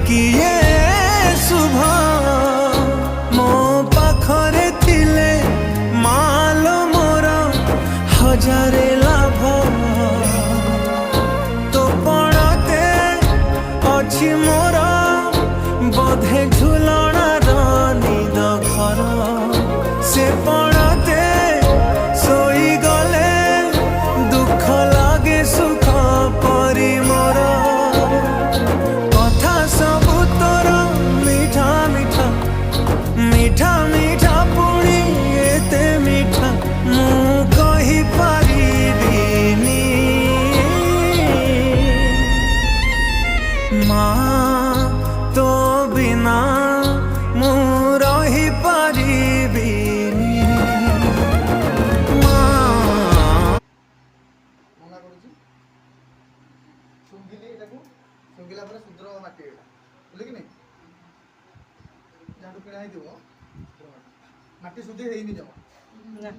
किए शुभ मो पाखरे थिले मालो मोर हजारे लाभ तो पड़ते अच्छी मोर बोधे झुलणार निद घर से पड़ते सोई गले दुख लागे सुख परी मोर कथा सबु तोर मीठा मीठा मीठा मीठा पुणी एते मीठा मु कहि पारिबिनी माँ तो बिना मु रही पारिबिनी माँ মনা করছি শুঙ্গিলি এটাকে শুঙ্গিলা পরে শুদ্র মাটি এটা বুঝলি কি নাই যাহাଠୁ କିଣା ହେଇଥିବ ମାଟି ଶୁଦ୍ଧି ହେଇନି ଜମା ନା